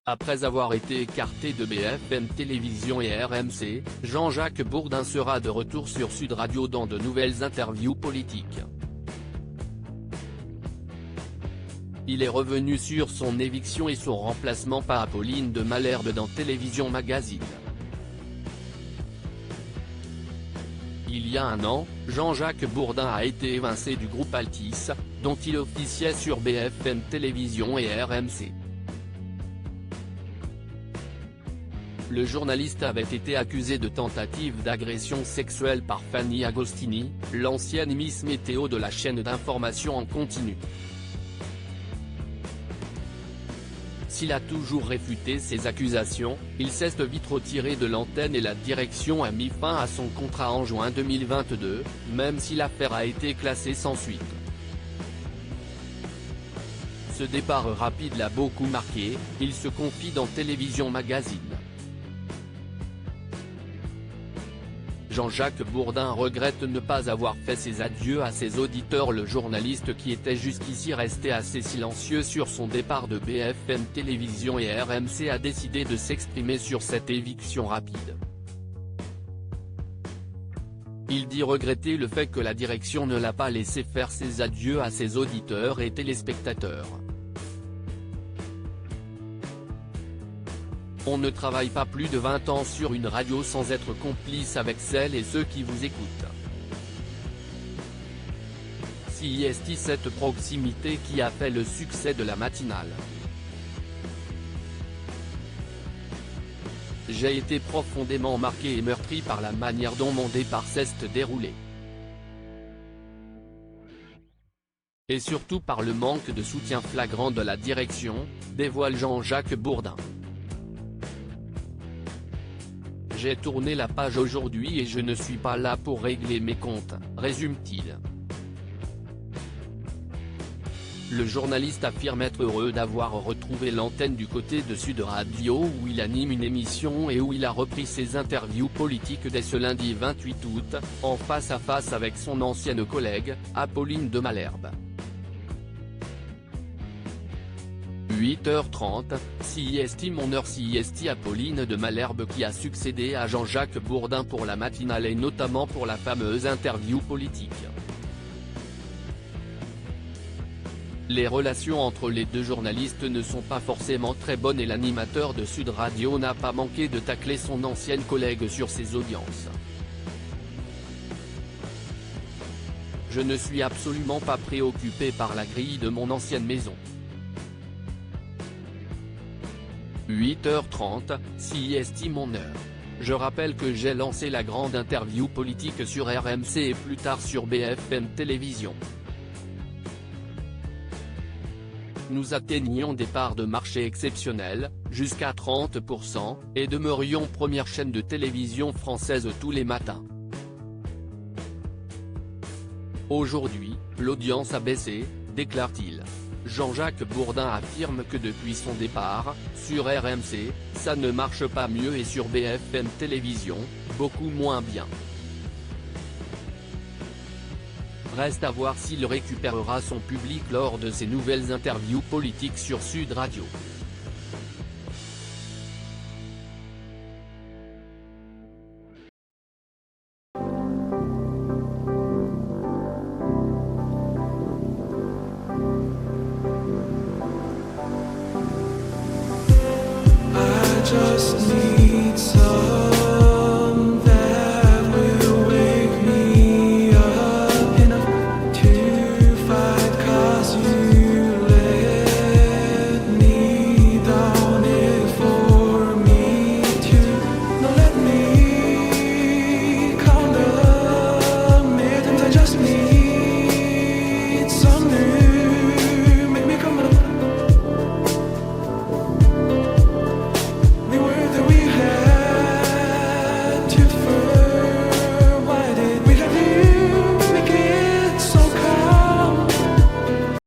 Après avoir été écarté de BFM Télévision et RMC, Jean-Jacques Bourdin sera de retour sur Sud Radio dans de nouvelles interviews politiques. Il est revenu sur son éviction et son remplacement par Apolline de Malherbe dans Télévision Magazine. Il y a un an, Jean-Jacques Bourdin a été évincé du groupe Altice, dont il officiait sur BFM Télévision et RMC. Le journaliste avait été accusé de tentative d'agression sexuelle par Fanny Agostini, l'ancienne Miss Météo de la chaîne d'information en continu. S'il a toujours réfuté ces accusations, il s'est vite retiré de l'antenne et la direction a mis fin à son contrat en juin 2022, même si l'affaire a été classée sans suite. Ce départ rapide l'a beaucoup marqué, il se confie dans Télévision Magazine. Jean-Jacques Bourdin regrette ne pas avoir fait ses adieux à ses auditeurs. Le journaliste qui était jusqu'ici resté assez silencieux sur son départ de BFM Télévision et RMC a décidé de s'exprimer sur cette éviction rapide. Il dit regretter le fait que la direction ne l'a pas laissé faire ses adieux à ses auditeurs et téléspectateurs. On ne travaille pas plus de 20 ans sur une radio sans être complice avec celles et ceux qui vous écoutent. C'est cette proximité qui a fait le succès de la matinale. J'ai été profondément marqué et meurtri par la manière dont mon départ s'est déroulé. Et surtout par le manque de soutien flagrant de la direction, dévoile Jean-Jacques Bourdin. J'ai tourné la page aujourd'hui et je ne suis pas là pour régler mes comptes, résume-t-il. Le journaliste affirme être heureux d'avoir retrouvé l'antenne du côté de Sud Radio où il anime une émission et où il a repris ses interviews politiques dès ce lundi 28 août, en face à face avec son ancienne collègue, Apolline de Malherbe. 8h30, mon heure Apolline de Malherbe qui a succédé à Jean-Jacques Bourdin pour la matinale et notamment pour la fameuse interview politique. Les relations entre les deux journalistes ne sont pas forcément très bonnes et l'animateur de Sud Radio n'a pas manqué de tacler son ancienne collègue sur ses audiences. Je ne suis absolument pas préoccupé par la grille de mon ancienne maison. 8h30, mon heure. Je rappelle que j'ai lancé la grande interview politique sur RMC et plus tard sur BFM Télévision. Nous atteignions des parts de marché exceptionnelles, jusqu'à 30%, et demeurions première chaîne de télévision française tous les matins. Aujourd'hui, l'audience a baissé, déclare-t-il. Jean-Jacques Bourdin affirme que depuis son départ, sur RMC, ça ne marche pas mieux et sur BFM Télévision, beaucoup moins bien. Reste à voir s'il récupérera son public lors de ses nouvelles interviews politiques sur Sud Radio.